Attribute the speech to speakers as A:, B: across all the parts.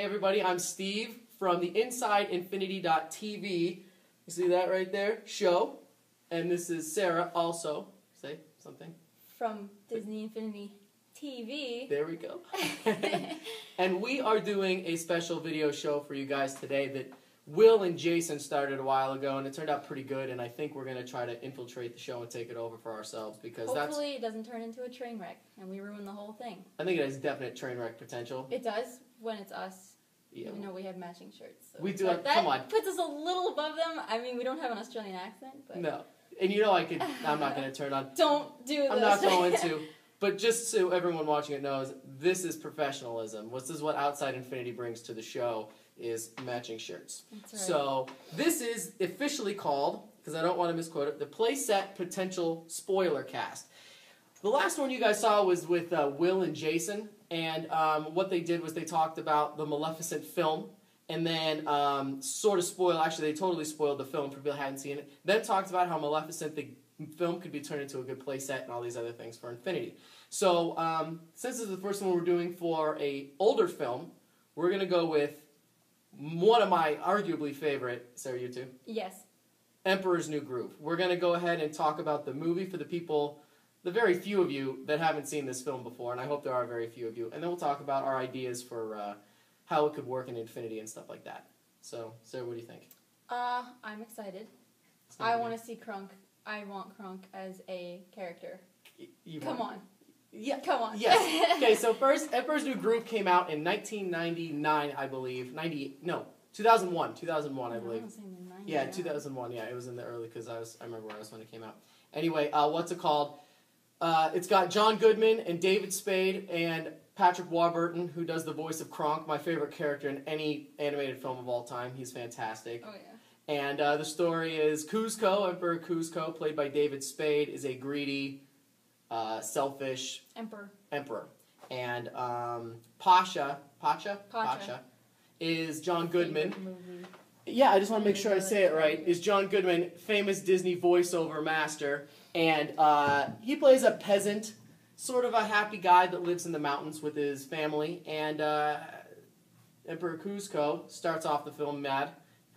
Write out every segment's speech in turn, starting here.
A: everybody, I'm Steve from the InsideInfinity.tv. You see that right there? Show. And this is Sarah also. Say something.
B: From Disney Infinity TV.
A: There we go. And we are doing a special video show for you guys today that Will and Jason started a while ago, and it turned out pretty good, and I think we're going to try to infiltrate the show and take it over for ourselves, because
B: hopefully it doesn't turn into a train wreck, and we ruin the whole thing.
A: I think it has definite train wreck potential.
B: It does, when it's us.
A: Yeah.
B: Even though we have matching shirts. So.
A: We do have,
B: that
A: come on.
B: puts us a little above them. I mean, we don't have an Australian accent, but...
A: No. And you know I'm not going to turn on...
B: Don't do this.
A: I'm not going to. But just so everyone watching it knows, this is professionalism. This is what Outside Infinity brings to the show, is matching shirts.
B: That's right.
A: So this is officially called, because I don't want to misquote it, the Playset Potential Spoiler Cast. The last one you guys saw was with Will and Jason, and what they did was they talked about the Maleficent film, and then actually they totally spoiled the film for people who hadn't seen it, then talked about how Maleficent, the film, could be turned into a good playset and all these other things for Infinity. So since this is the first one we're doing for a older film, we're going to go with one of my arguably favorite, Sarah, you too?
B: Yes.
A: Emperor's New Groove. We're going to go ahead and talk about the movie for the people, the very few of you that haven't seen this film before, and I hope there are very few of you, and then we'll talk about our ideas for how it could work in Infinity and stuff like that. So, Sarah, what do you think?
B: I'm excited. I want to see Kronk. I want Kronk as a character. Come on.
A: Yeah.
B: Come on.
A: Yes. Okay, so first, Emperor's New Groove came out in 1999, I believe. 2001. 2001, I believe. Yeah, 2001. Yeah, it was in the early, because I remember when it came out. Anyway, what's it called? It's got John Goodman and David Spade and Patrick Warburton, who does the voice of Kronk, my favorite character in any animated film of all time. He's fantastic.
B: Oh, yeah.
A: And the story is Kuzco, Emperor Kuzco, played by David Spade, is a greedy, selfish emperor. And Pasha is John Goodman. Yeah, I just want to make sure I say it right. Is John Goodman, famous Disney voiceover master, and he plays a peasant, sort of a happy guy that lives in the mountains with his family, and Emperor Kuzco starts off the film mad.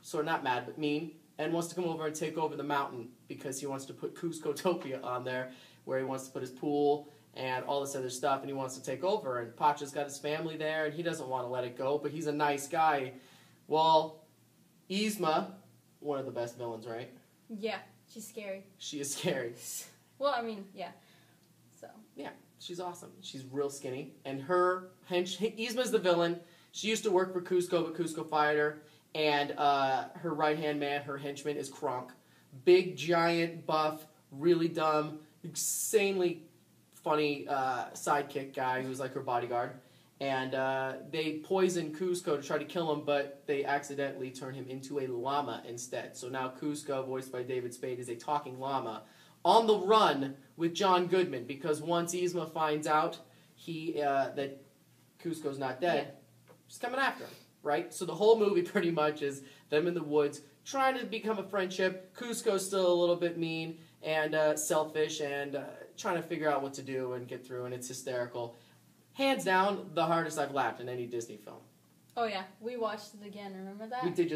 A: Sort of not mad, but mean, and wants to come over and take over the mountain because he wants to put Kuzcotopia on there, where he wants to put his pool and all this other stuff, and he wants to take over. And Pacha's got his family there, and he doesn't want to let it go, but he's a nice guy. Well, Yzma, one of the best villains, right?
B: Yeah, she's scary.
A: She is scary.
B: Well, I mean, yeah. So. Yeah,
A: she's awesome. She's real skinny, and her Yzma's the villain. She used to work for Kuzco, but Kuzco fired her. And her right-hand man, her henchman, is Kronk. Big, giant, buff, really dumb, insanely funny sidekick guy who's like her bodyguard. And they poison Kuzco to try to kill him, but they accidentally turn him into a llama instead. So now Kuzco, voiced by David Spade, is a talking llama on the run with John Goodman, because once Yzma finds out that Kuzco's not dead, she's coming after him. Right? So the whole movie pretty much is them in the woods trying to become a friendship. Kuzco's still a little bit mean and selfish and trying to figure out what to do and get through, and it's hysterical. Hands down, the hardest I've laughed in any Disney film.
B: Oh, yeah. We watched it again. Remember that?
A: We did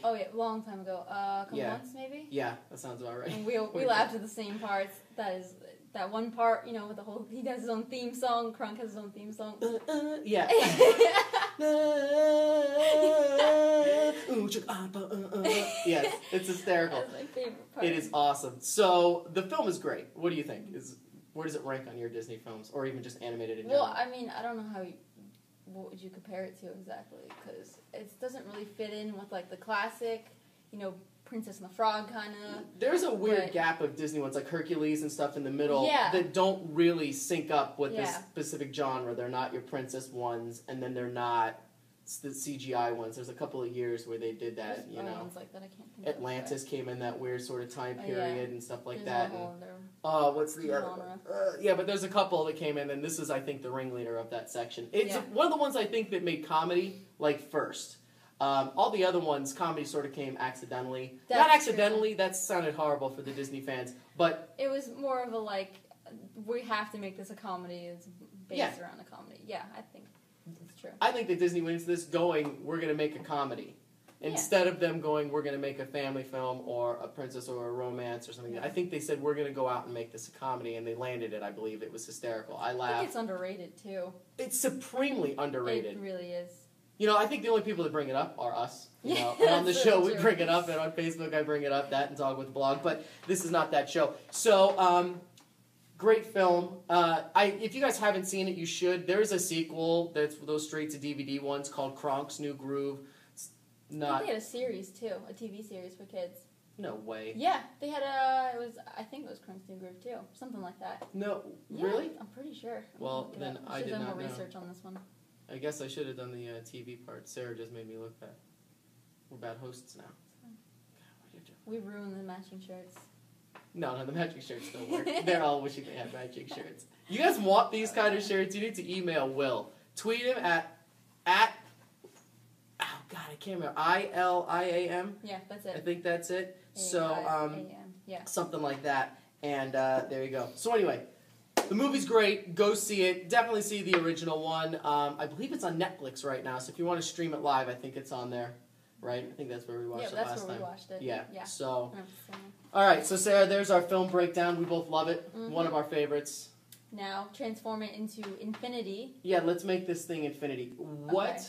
B: Oh, yeah. A long time ago. A couple months, maybe?
A: Yeah, that sounds about right.
B: And we laughed at the same parts. That one part, you know, with the whole... He does his own theme song. Kronk has his own theme song.
A: Yeah. Yes, it's hysterical.
B: That's my favorite part.
A: It is awesome. So, the film is great. What do you think? Where does it rank on your Disney films, or even just animated in general?
B: Well, I mean, I don't know what would you compare it to exactly, because it doesn't really fit in with, like, the classic, you know, Princess and the Frog kind of.
A: There's a weird gap of Disney ones, like Hercules and stuff in the middle, that don't really sync up with this specific genre. They're not your princess ones, and then they're not the CGI ones. There's a couple of years where they did that, you know.
B: Ones like that, I can't think
A: Atlantis came in that weird sort of time period and stuff like
B: that.
A: What's the other one? Yeah, but there's a couple that came in, and this is, I think, the ringleader of that section. It's one of the ones I think that made comedy, like, first. All the other ones, comedy sort of came accidentally. Not accidentally, that sounded horrible for the Disney fans, but...
B: It was more of a, like, we have to make this a comedy. It's based around a comedy. Yeah, I think. True.
A: I think that Disney went into this going, we're going to make a comedy. Instead of them going, we're going to make a family film or a princess or a romance or something. I think they said, we're going to go out and make this a comedy, and they landed it, I believe. It was hysterical. I laughed.
B: I think it's underrated, too.
A: It's supremely underrated.
B: It really is.
A: You know, I think the only people that bring it up are us. You know,
B: Yeah,
A: and on the show we
B: true.
A: bring it up, and on Facebook I bring it up, that and Dog with the Blog, but this is not that show. So, great film. If you guys haven't seen it, you should. There's a sequel that's those straight-to-DVD ones called Kronk's New Groove. It's
B: I
A: not...
B: think they had a series, too. A TV series for kids.
A: No way.
B: Yeah, they had I think it was Crunk's New Groove, too. Something like that.
A: No,
B: Yeah,
A: really?
B: I'm pretty sure.
A: Well, then I did
B: should have
A: not
B: done more
A: know.
B: research on this one.
A: I guess I should have done the TV part. Sarah just made me look bad. We're bad hosts now. God, what are you doing?
B: We ruined the matching shirts.
A: No, the matching shirts don't work. They're all wishing they had matching shirts. You guys want these kind of shirts? You need to email Will. Tweet him at oh god, I can't remember. ILIAM.
B: Yeah, that's
A: I
B: it.
A: think that's it. So
B: Yeah.
A: something like that. And there you go. So anyway, the movie's great. Go see it. Definitely see the original one. I believe it's on Netflix right now. So if you want to stream it live, I think it's on there. Right? I think that's where we watched it last time.
B: Yeah, that's where we watched it.
A: Yeah. So.
B: Yeah.
A: All right, so Sarah, there's our film breakdown. We both love it.
B: Mm-hmm.
A: One of our favorites.
B: Now, transform it into infinity.
A: Yeah, let's make this thing infinity. What?
B: Okay.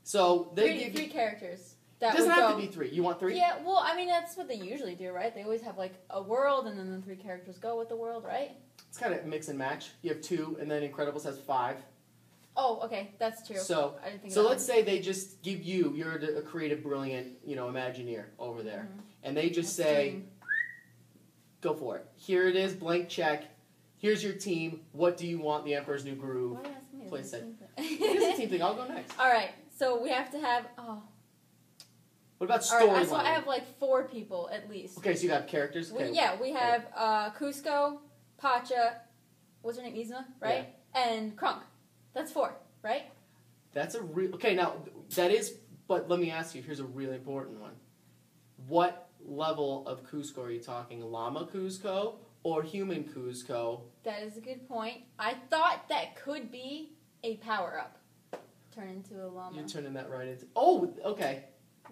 A: So they give
B: three
A: you...
B: characters.
A: It doesn't have to be 3. You want 3?
B: Yeah, well, I mean, that's what they usually do, right? They always have, like, a world, and then the 3 characters go with the world, right?
A: It's kind of mix and match. You have 2, and then Incredibles has 5.
B: Oh, okay, that's true.
A: So,
B: I didn't think
A: so
B: of that.
A: let's say they just give you, you're a creative, brilliant, Imagineer over there.
B: Mm-hmm.
A: And they just say, go for it. Here it is, blank check. Here's your team. What do you want the Emperor's New Groove?
B: Why are you asking me?
A: Play set.
B: It
A: It is a team thing. I'll go next.
B: All right, so we have to have...
A: What about
B: All right,
A: storyline?
B: so I have, like, 4 people, at least.
A: Okay, so you got characters? Okay.
B: We have Cusco, Pacha, what's her name, Yzma, right? And Kronk. That's 4, right?
A: That's a real... Okay, now, that is... But let me ask you, here's a really important one. What level of Cusco are you talking? Llama Cusco or human Cusco?
B: That is a good point. I thought that could be a power-up. Turn into a llama.
A: You're turning that right into... Oh, okay.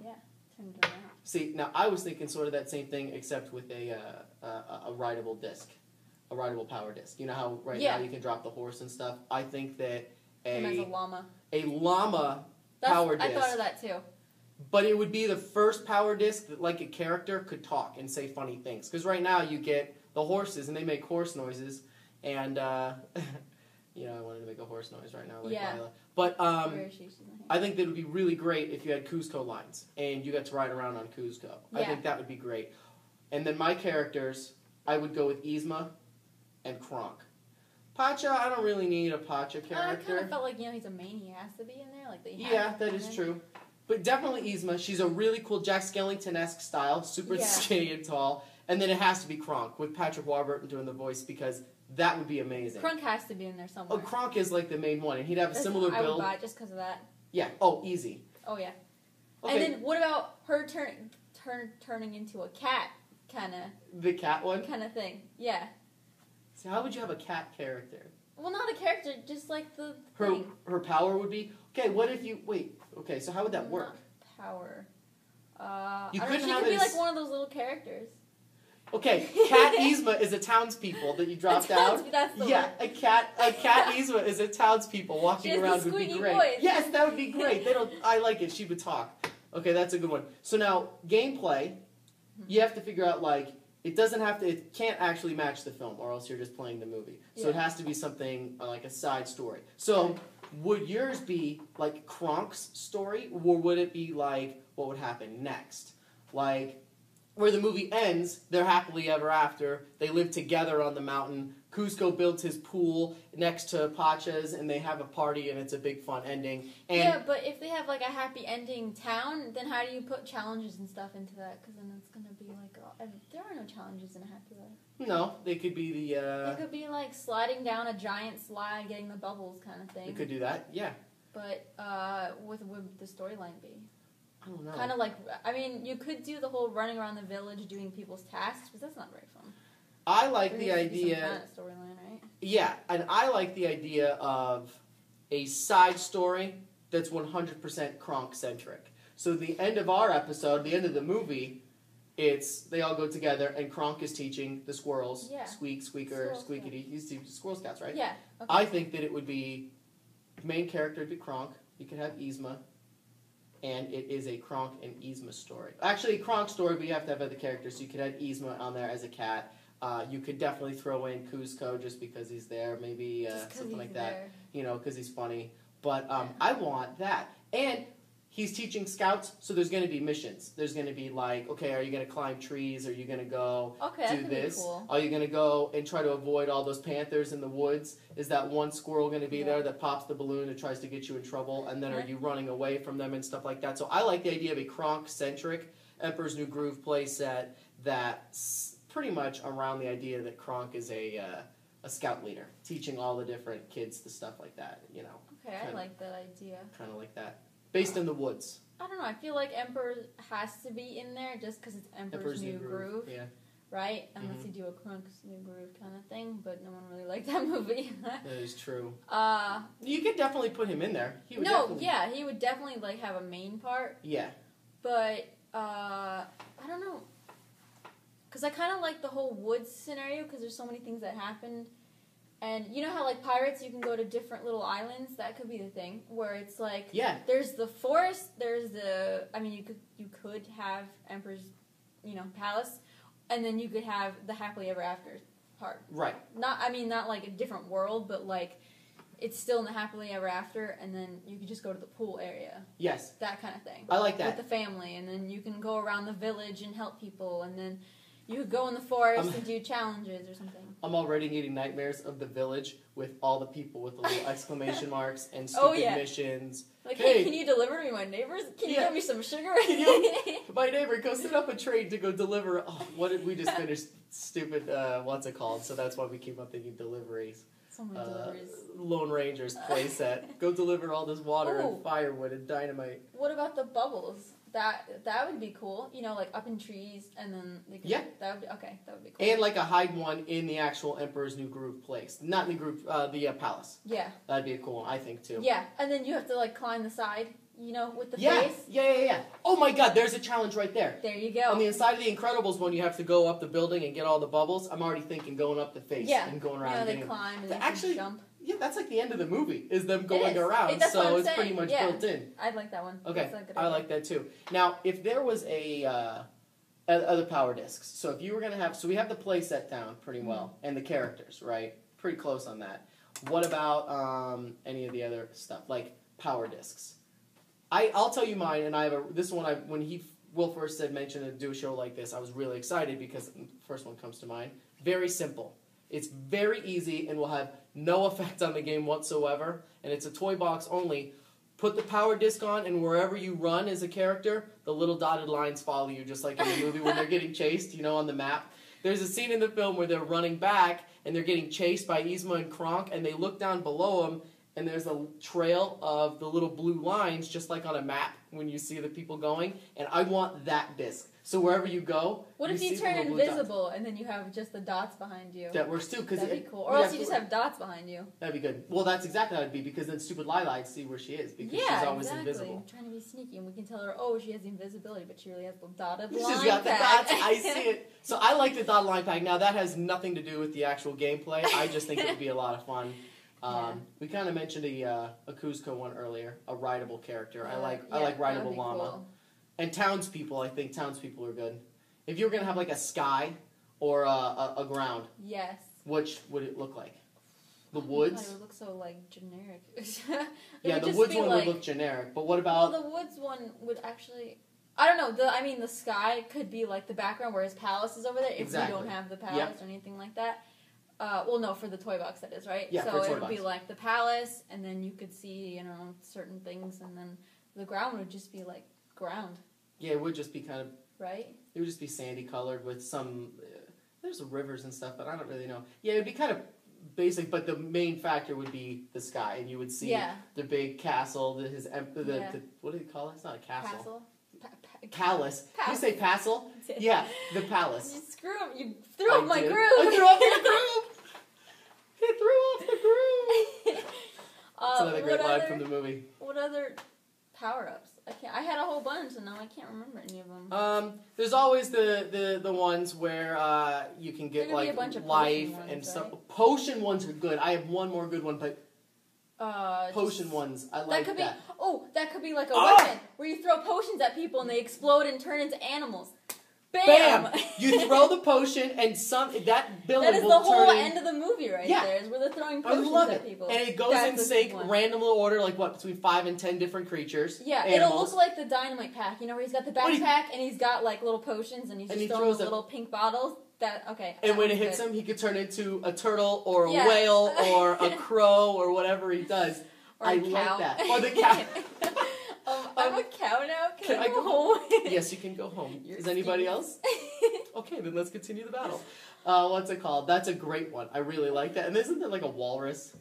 B: Yeah, turn it around.
A: See, now, I was thinking sort of that same thing, except with a rideable disc. A rideable power disc. You know how now you can drop the horse and stuff? I think that
B: Him as a llama.
A: A llama power disc.
B: I thought of that too.
A: But it would be the first power disc that, like, a character could talk and say funny things. Because right now you get the horses, and they make horse noises. And, I wanted to make a horse noise right now, like Lila. But
B: Where is she? She's not here.
A: I think that it would be really great if you had Cusco lines, and you got to ride around on Cusco. I think that would be great. And then my characters, I would go with Yzma and Kronk. Pacha, I don't really need a Pacha character.
B: I kind of felt like, he's a mane. He has to be in there. Like
A: that is true. But definitely Yzma. She's a really cool Jack Skellington-esque style, super skinny and tall. And then it has to be Kronk, with Patrick Warburton doing the voice, because that would be amazing.
B: Kronk has to be in there somewhere.
A: Oh, Kronk is like the main one, and he'd have a similar build.
B: I would buy it just because of that.
A: Yeah. Oh, easy.
B: Oh, yeah.
A: Okay.
B: And then what about her turning into a cat, kind of...
A: The cat one?
B: Kind of thing. Yeah.
A: So how would you have a cat character?
B: Well, not a character, just like the thing.
A: Her power would be... Okay, what if you... Wait. Okay, so how would that work?
B: Not power.
A: You
B: I don't
A: couldn't
B: know, she
A: have
B: could
A: it
B: be
A: as-
B: like one of those little characters.
A: Okay, Cat Yzma is a townspeople that you dropped out.
B: That's the
A: Yeah,
B: one.
A: a cat Yzma is a townspeople walking
B: She has
A: around
B: the
A: would be
B: squeaky
A: great.
B: voice.
A: Yes, that would be great. I like it. She would talk. Okay, that's a good one. So now, gameplay, you have to figure out, like, it can't actually match the film, or else you're just playing the movie. So it has to be something like a side story. So would yours be like Kronk's story, or would it be like what would happen next? Like, where the movie ends, they're happily ever after. They live together on the mountain. Cusco builds his pool next to Pacha's, and they have a party, and it's a big fun ending. And
B: yeah, but if they have like a happy ending town, then how do you put challenges and stuff into that? Because then it's gonna be like, there are no challenges in a happy life.
A: No, they could be the...
B: It could be like sliding down a giant slide, getting the bubbles kind of thing.
A: They could do that, yeah.
B: But what would the storyline be?
A: I don't know.
B: Kind of like, I mean, you could do the whole running around the village doing people's tasks, but that's not very fun.
A: I like the
B: There needs to be
A: idea...
B: some kind of storyline, right?
A: Yeah, and I like the idea of a side story that's 100% Kronk-centric. So the end of our episode, the end of the movie, they all go together, and Kronk is teaching the squirrels, Squeak, Squeaker, Squeakity. He's teaching Squirrel Scouts, right?
B: Yeah. Okay.
A: I think that it would be, the main character would be Kronk. You could have Yzma, and it is a Kronk and Yzma story. Actually, a Kronk story, but you have to have other characters. So you could have Yzma on there as a cat. You could definitely throw in Kuzco just because he's there, maybe something like that. You know, because he's funny. But I want that. And he's teaching scouts, so there's going to be missions. There's going to be like, okay, are you going to climb trees? Are you going to go do this?
B: Cool.
A: Are you going to go and try to avoid all those panthers in the woods? Is that one squirrel going to be there that pops the balloon and tries to get you in trouble? And then are you running away from them and stuff like that? So I like the idea of a Kronk-centric Emperor's New Groove playset that's pretty much around the idea that Kronk is a scout leader, teaching all the different kids the stuff like that, you know.
B: Okay, I like that idea.
A: Kind of like that. Based in the woods.
B: I don't know. I feel like Emperor has to be in there just because it's Emperor's New Groove.
A: Yeah.
B: Right? Unless you do a Kronk's New Groove kind of thing, but no one really liked that movie.
A: That is true. You could definitely put him in there. He would
B: he would definitely like have a main part.
A: Yeah.
B: But I don't know. Because I kind of like the whole woods scenario because there's so many things that happened. And you know how, like, pirates, you can go to different little islands? That could be the thing. Where it's like, there's the forest, there's the, I mean, you could have Emperor's, palace, and then you could have the happily ever after part.
A: Right.
B: Not like a different world, but, like, it's still in the happily ever after, and then you could just go to the pool area.
A: Yes.
B: That kind of thing.
A: I like that.
B: With the family, and then you can go around the village and help people, and then you could go in the forest and do challenges or something.
A: I'm already getting nightmares of the village with all the people with the little exclamation marks and stupid missions.
B: Like, hey, can you deliver me my neighbors? Can you get me some sugar?
A: My neighbor, go set up a train to go deliver. Oh, what did we just finish? Stupid, what's it called? So that's why we keep on thinking deliveries.
B: So many deliveries.
A: Lone Ranger's playset. Go deliver all this water and firewood and dynamite.
B: What about the bubbles? That would be cool. Like up in trees, and then they could, that would be cool.
A: And like a hide one in the actual Emperor's New Groove place, not in the groove, the palace.
B: Yeah,
A: that'd be a cool one, I think too.
B: Yeah, and then you have to like climb the side, with the face.
A: Yeah. Oh my God, there's a challenge right there.
B: There you go.
A: On the inside of the Incredibles one, you have to go up the building and get all the bubbles. I'm already thinking going up the face and going around.
B: They climb and they jump.
A: Yeah, that's like the end of the movie, is them going around, so it's pretty much built in.
B: I'd like that one.
A: Okay, I like that too. Now, if there was other power discs, so if you were going to have, so we have the play set down pretty well, and the characters, right? Pretty close on that. What about any of the other stuff, like power discs? I'll tell you mine, and I have this one, when Will first mentioned to do a show like this, I was really excited because the first one comes to mind. Very simple. It's very easy and will have no effect on the game whatsoever, and it's a toy box only. Put the power disc on, and wherever you run as a character, the little dotted lines follow you, just like in the movie when they're getting chased, on the map. There's a scene in the film where they're running back, and they're getting chased by Yzma and Kronk, and they look down below them, and there's a trail of the little blue lines, just like on a map when you see the people going, and I want that disc. So wherever you go,
B: what if you turn invisible and then you have just the dots behind you?
A: That works too.
B: That'd be cool. Or else you just have dots behind you.
A: That'd be good. Well, that's exactly how it'd be, because then stupid Lily'd see where she is, because she's always invisible.
B: Trying to be sneaky, and we can tell her, she has invisibility, but she really has the dotted line
A: She's got the dots. I see it. So I like the dotted line pack. Now that has nothing to do with the actual gameplay. I just think it would be a lot of fun. We kind of mentioned a Kuzco one earlier, a rideable character. I like rideable llama. Cool. And townspeople, I think townspeople are good. If you were going to have like a sky or a ground, which would it look like? The woods?
B: It would look so like generic.
A: The woods one would look generic, but what about...
B: Well, the woods one would actually... I don't know. The sky could be like the background where his palace is over there, if you don't have the palace or anything like that. No, for the toy box that is, right?
A: Yeah,
B: so it would be like the palace, and then you could see, certain things, and then the ground would just be like ground.
A: Yeah, it would just be kind of...
B: Right?
A: It would just be sandy colored with some... there's rivers and stuff, but I don't really know. Yeah, it would be kind of basic, but the main factor would be the sky, and you would see the big castle, what do you call it? It's not a castle. Palace. Did you say passel? Yeah, the palace.
B: You threw off my groove.
A: I threw off your groove. He threw off the groove. another great line from the movie.
B: What other power-ups? I had a whole bunch, and now I can't remember any of them.
A: There's always the ones where you can get like life and stuff. Right? Potion ones are good. I have one more good one, but potion ones, I like that.
B: That could be like a weapon where you throw potions at people and they explode and turn into animals. Bam!
A: Bam! You throw the potion and that villain
B: That is
A: will
B: the whole
A: turn
B: end of the movie there, is where they're throwing potions at people.
A: And it goes in sync, random little order, like between 5 and 10 different creatures.
B: Yeah,
A: animals.
B: It'll look like the Dynamite Pack, where he's got the backpack and he's got like little potions and he's just throwing those little pink bottles.
A: And when it hits him, he could turn into a turtle or a whale or a crow or whatever he does.
B: Or a cow.
A: Like that. Or the cow.
B: I'm a cow now. Can I go home?
A: Yes, you can go home. Is anybody else? Okay, then let's continue the battle. What's it called? That's a great one. I really like that. And isn't there like a walrus?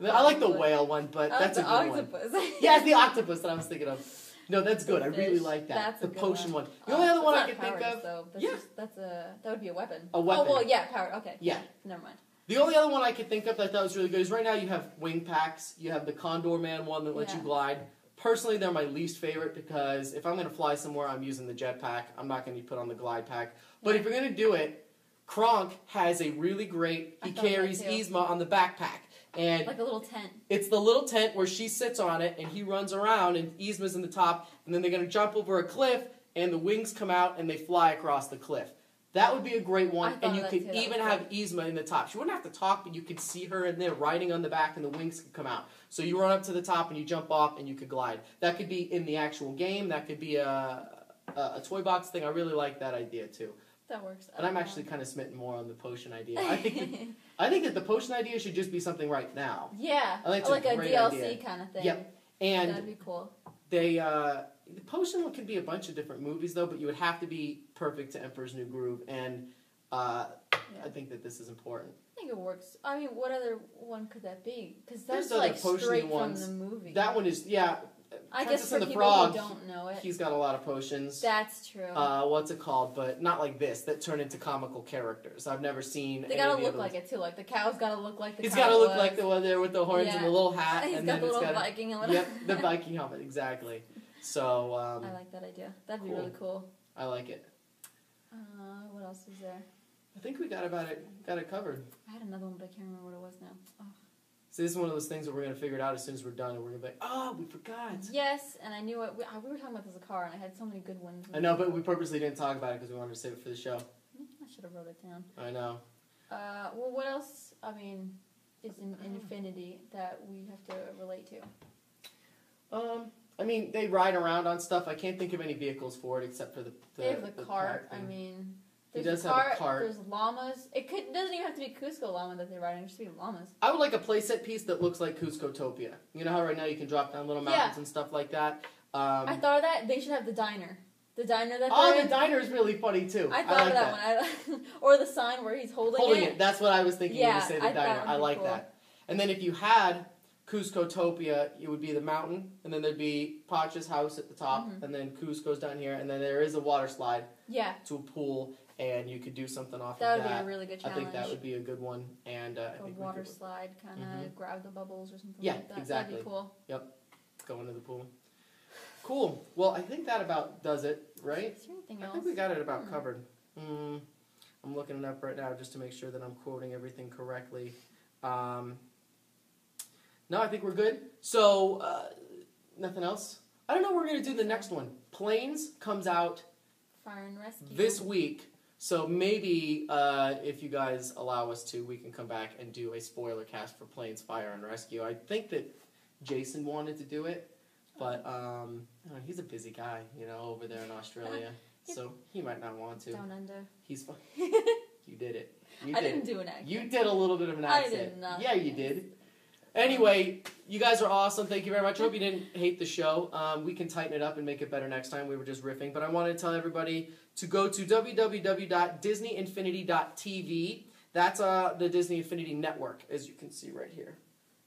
A: I like the whale one, but that's a good
B: octopus.
A: one. Yeah, it's the octopus that I was thinking of. No, that's good. I really like that.
B: That's
A: the potion one. The only other one I can think of.
B: That would be a weapon.
A: A weapon.
B: Oh well, yeah, power. Okay.
A: Yeah.
B: Never mind.
A: The only other one I could think of that I thought was really good is right now you have wing packs. You have the Condor Man one that lets you glide. Personally, they're my least favorite because if I'm going to fly somewhere, I'm using the jetpack. I'm not going to put on the glide pack. But if you're going to do it, Kronk has a really great, he carries Yzma on the backpack. And
B: like a little tent.
A: It's the little tent where she sits on it and he runs around and Yzma's in the top. And then they're going to jump over a cliff and the wings come out and they fly across the cliff. That would be a great one, and you could even have Yzma in the top. She wouldn't have to talk, but you could see her in there riding on the back, and the wings could come out. So you run up to the top, and you jump off, and you could glide. That could be in the actual game. That could be a toy box thing. I really like that idea, too.
B: That works.
A: And I'm actually kind of smitten more on the potion idea. I think that the potion idea should just be something right now.
B: Yeah,
A: I think
B: like a DLC
A: idea.
B: kind of thing.
A: Yep. And
B: that'd be cool.
A: The potion one could be a bunch of different movies, though, but you would have to be perfect to Emperor's New Groove, and I think that this is important.
B: I think it works. I mean, what other one could that be? Because that's
A: like
B: straight
A: ones.
B: from the movie.
A: That one is,
B: I guess for
A: the
B: people
A: Frog,
B: who don't know it.
A: He's got a lot of potions.
B: That's true.
A: What's it called? But not like this, that turn into comical characters. I've never seen
B: They gotta look like it, too. Like, the cow's gotta look like the cow.
A: He's gotta look like the one there with the horns and the little hat.
B: He's got the little Viking helmet.
A: Yep, the Viking helmet, exactly. So,
B: I like that idea. That'd be really cool.
A: I like it.
B: What else is there?
A: I think we got it covered.
B: I had another one, but I can't remember what it was now. Oh.
A: So this is one of those things that we're going to figure it out as soon as we're done, and we're going to be like, oh, we forgot.
B: Yes, and I knew it. We were talking about this in the car, and I had so many good ones.
A: I know, but we purposely didn't talk about it because we wanted to save it for the show.
B: I should have wrote it down.
A: I know.
B: Well, what else, is in Infinity that we have to relate to?
A: I mean, they ride around on stuff. I can't think of any vehicles for it except for the
B: they have the cart.
A: He does have a cart.
B: There's llamas. It doesn't even have to be Cusco llama that they're riding. It should be llamas.
A: I would like a playset piece that looks like Cusco-topia. You know how right now you can drop down little mountains and stuff like that?
B: I thought of that. They should have the diner. The diner that
A: the diner is really funny, too.
B: I thought of that one. Or the sign where he's holding it.
A: That's what I was thinking when you say the diner. I like
B: cool.
A: that. And then if you had Cusco-topia, it would be the mountain, and then there'd be Pacha's house at the top, and then Cusco's down here, and then there is a water slide to a pool, and you could do something off of that.
B: That would be a really good challenge.
A: I think that would be a good one. And I think
B: water slide, kind of grab the bubbles or something like that.
A: Yeah, exactly.
B: That'd be cool.
A: Yep. Go into the pool. Cool. Well, I think that about does it, right?
B: Is there anything else?
A: I think we got it about covered. I'm looking it up right now just to make sure that I'm quoting everything correctly. No, I think we're good. So, nothing else? I don't know what we're going to do the next one. Planes comes out
B: Fire and Rescue
A: this week. So maybe if you guys allow us to, we can come back and do a spoiler cast for Planes, Fire and Rescue. I think that Jason wanted to do it, but he's a busy guy, over there in Australia. So he might not want to.
B: Down under.
A: He's fine. You did it.
B: I didn't do an accent.
A: You did a little bit of an accent.
B: I did not.
A: Yeah, you did. Anyway, you guys are awesome. Thank you very much. I hope you didn't hate the show. We can tighten it up and make it better next time. We were just riffing. But I wanted to tell everybody to go to www.disneyinfinity.tv. That's the Disney Infinity Network, as you can see right here.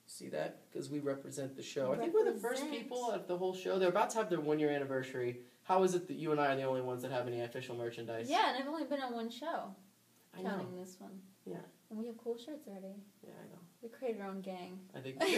A: See that? Because we represent the show. I think we're the first people of the whole show. They're about to have their 1-year anniversary. How is it that you and I are the only ones that have any official merchandise?
B: Yeah, and I've only been on one show.
A: I know.
B: Counting this one.
A: Yeah.
B: And we have cool shirts already.
A: Yeah, I know.
B: We created our own gang.
A: I think we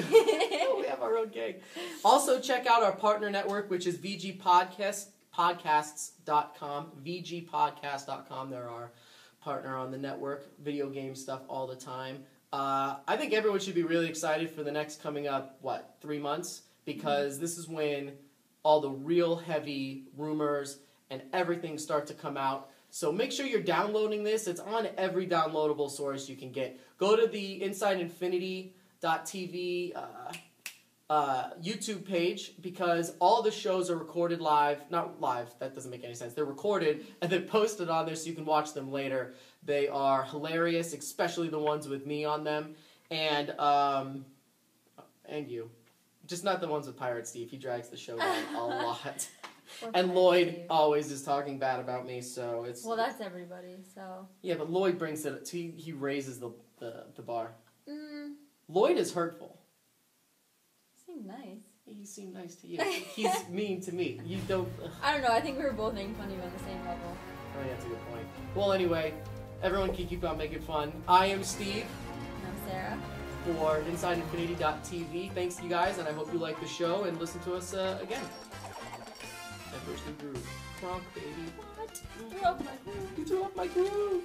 A: have our own gang. Also, check out our partner network, which is VGPodcasts.com. VGPodcast.com. They're our partner on the network. Video game stuff all the time. I think everyone should be really excited for the next coming up, 3 months? Because this is when all the real heavy rumors and everything start to come out. So make sure you're downloading this. It's on every downloadable source you can get. Go to the InsideInfinity.tv YouTube page because all the shows are recorded live. Not live, that doesn't make any sense. They're recorded and then posted on there so you can watch them later. They are hilarious, especially the ones with me on them. And you. Just not the ones with Pirate Steve. He drags the show down a lot. And Lloyd always is talking bad about me, so it's...
B: Well, that's everybody, so...
A: Yeah, but Lloyd brings it... He raises the bar.
B: Mm.
A: Lloyd is hurtful.
B: Seemed nice.
A: He seemed nice to you. He's mean to me. You don't...
B: I don't know. I think we were both making fun of you on the same level.
A: Oh, yeah, that's a good point. Well, anyway, everyone can keep on making fun. I am Steve.
B: And I'm Sarah.
A: For InsideInfinity.tv. Thanks, you guys, and I hope you like the show and listen to us again. First groove. Kronk, baby.
B: What? You threw off my groove.
A: You threw off my groove.